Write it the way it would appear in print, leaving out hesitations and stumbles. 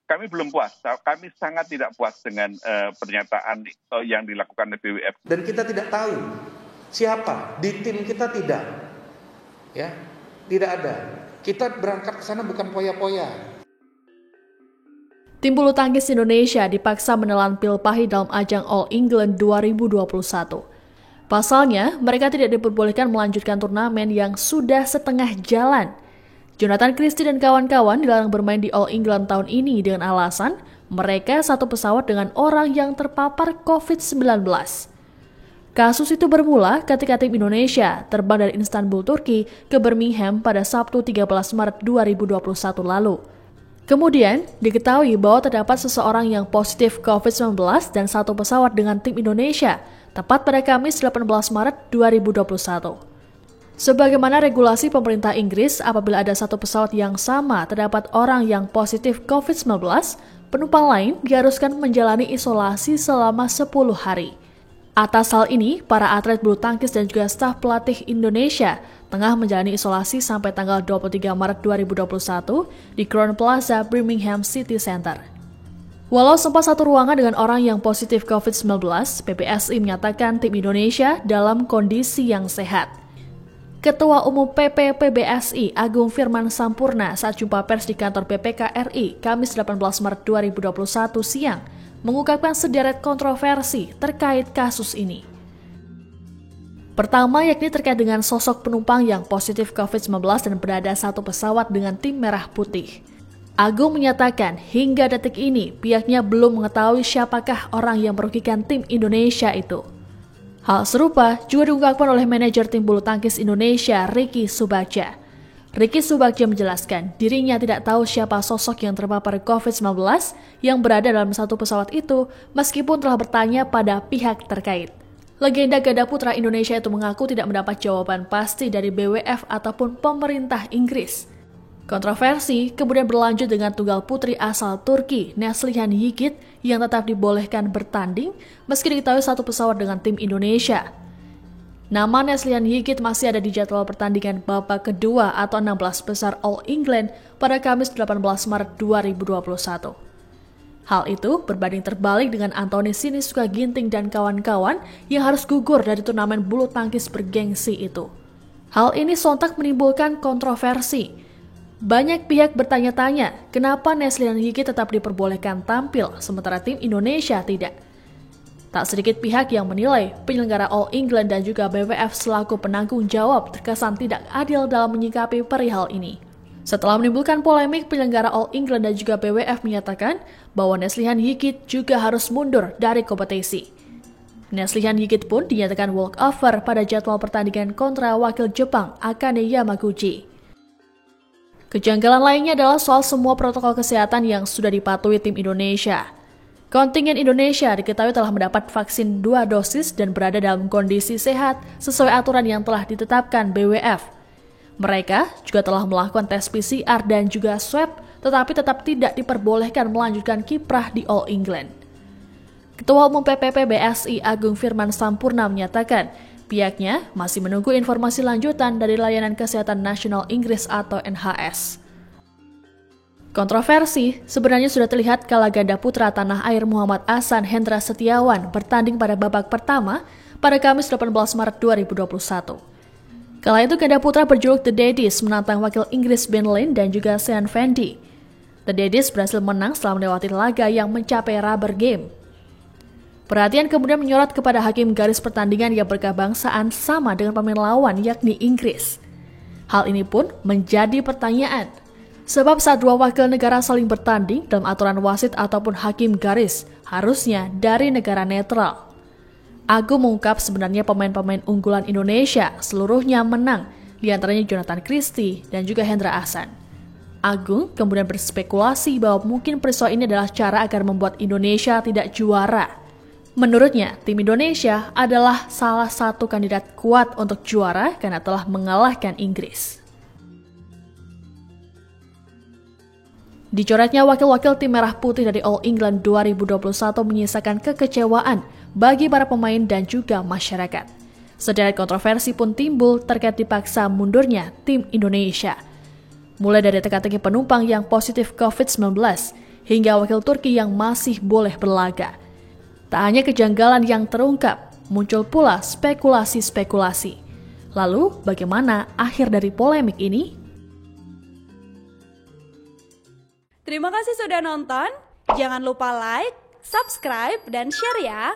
kami belum puas. Kami sangat tidak puas dengan pernyataan yang dilakukan oleh BWF. Dan kita tidak tahu siapa di tim kita, tidak ada. Kita berangkat ke sana bukan poya-poya. Tim bulu tangkis Indonesia dipaksa menelan pil pahit dalam ajang All England 2021. Pasalnya, mereka tidak diperbolehkan melanjutkan turnamen yang sudah setengah jalan. Jonathan Christie dan kawan-kawan dilarang bermain di All England tahun ini dengan alasan mereka satu pesawat dengan orang yang terpapar COVID-19. Kasus itu bermula ketika tim Indonesia terbang dari Istanbul, Turki ke Birmingham pada Sabtu 13 Maret 2021 lalu. Kemudian, diketahui bahwa terdapat seseorang yang positif COVID-19 dan satu pesawat dengan tim Indonesia, tepat pada Kamis 18 Maret 2021. Sebagaimana regulasi pemerintah Inggris, apabila ada satu pesawat yang sama terdapat orang yang positif COVID-19, penumpang lain diharuskan menjalani isolasi selama 10 hari. Atas hal ini, para atlet bulu tangkis dan juga staf pelatih Indonesia tengah menjalani isolasi sampai tanggal 23 Maret 2021 di Crown Plaza, Birmingham City Center. Walau sempat satu ruangan dengan orang yang positif COVID-19, PBSI menyatakan tim Indonesia dalam kondisi yang sehat. Ketua Umum PP PBSI Agung Firman Sampurna saat jumpa pers di kantor BPK RI Kamis 18 Maret 2021 siang mengungkapkan sederet kontroversi terkait kasus ini. Pertama yakni terkait dengan sosok penumpang yang positif COVID-19 dan berada satu pesawat dengan tim merah putih. Agung menyatakan hingga detik ini pihaknya belum mengetahui siapakah orang yang merugikan tim Indonesia itu. Hal serupa juga diungkapkan oleh manajer tim bulu tangkis Indonesia, Ricky Subagja. Ricky Subagja menjelaskan dirinya tidak tahu siapa sosok yang terpapar COVID-19 yang berada dalam satu pesawat itu meskipun telah bertanya pada pihak terkait. Legenda ganda putra Indonesia itu mengaku tidak mendapat jawaban pasti dari BWF ataupun pemerintah Inggris. Kontroversi kemudian berlanjut dengan tunggal putri asal Turki, Neslihan Yigit, yang tetap dibolehkan bertanding meski diketahui satu pesawat dengan tim Indonesia. Nama Neslihan Yigit masih ada di jadwal pertandingan babak kedua atau 16 besar All England pada Kamis 18 Maret 2021. Hal itu berbanding terbalik dengan Anthony Sinisuka Ginting dan kawan-kawan yang harus gugur dari turnamen bulu tangkis bergengsi itu. Hal ini sontak menimbulkan kontroversi. Banyak pihak bertanya-tanya, kenapa Neslihan Yigit tetap diperbolehkan tampil, sementara tim Indonesia tidak. Tak sedikit pihak yang menilai penyelenggara All England dan juga BWF selaku penanggung jawab terkesan tidak adil dalam menyikapi perihal ini. Setelah menimbulkan polemik, penyelenggara All England dan juga BWF menyatakan bahwa Neslihan Yigit juga harus mundur dari kompetisi. Neslihan Yigit pun dinyatakan walkover pada jadwal pertandingan kontra wakil Jepang Akane Yamaguchi. Kejanggalan lainnya adalah soal semua protokol kesehatan yang sudah dipatuhi tim Indonesia. Kontingen Indonesia diketahui telah mendapat vaksin 2 dosis dan berada dalam kondisi sehat sesuai aturan yang telah ditetapkan BWF. Mereka juga telah melakukan tes PCR dan juga swab, tetapi tetap tidak diperbolehkan melanjutkan kiprah di All England. Ketua Umum PPPBSI Agung Firman Sampurna menyatakan, pihaknya masih menunggu informasi lanjutan dari Layanan Kesehatan Nasional Inggris atau NHS. Kontroversi sebenarnya sudah terlihat kala ganda putra tanah air Muhammad Ahsan Hendra Setiawan bertanding pada babak pertama pada Kamis 18 Maret 2021. Kala itu ganda putra berjuluk The Daddies menantang wakil Inggris Ben Lane dan juga Sean Fendi. The Daddies berhasil menang setelah melewati laga yang mencapai rubber game. Perhatian kemudian menyorot kepada hakim garis pertandingan yang berkebangsaan sama dengan pemain lawan yakni Inggris. Hal ini pun menjadi pertanyaan. Sebab saat dua wakil negara saling bertanding dalam aturan wasit ataupun hakim garis harusnya dari negara netral. Agung mengungkap sebenarnya pemain-pemain unggulan Indonesia seluruhnya menang, di antaranya Jonathan Christie dan juga Hendra Ahsan. Agung kemudian berspekulasi bahwa mungkin peristiwa ini adalah cara agar membuat Indonesia tidak juara. Menurutnya, tim Indonesia adalah salah satu kandidat kuat untuk juara karena telah mengalahkan Inggris. Dicoretnya wakil-wakil tim merah putih dari All England 2021 menyisakan kekecewaan bagi para pemain dan juga masyarakat. Sederet kontroversi pun timbul terkait dipaksa mundurnya tim Indonesia. Mulai dari teka-teki penumpang yang positif COVID-19, hingga wakil Turki yang masih boleh berlaga. Tak hanya kejanggalan yang terungkap, muncul pula spekulasi-spekulasi. Lalu, bagaimana akhir dari polemik ini? Terima kasih sudah nonton. Jangan lupa like, subscribe, dan share ya.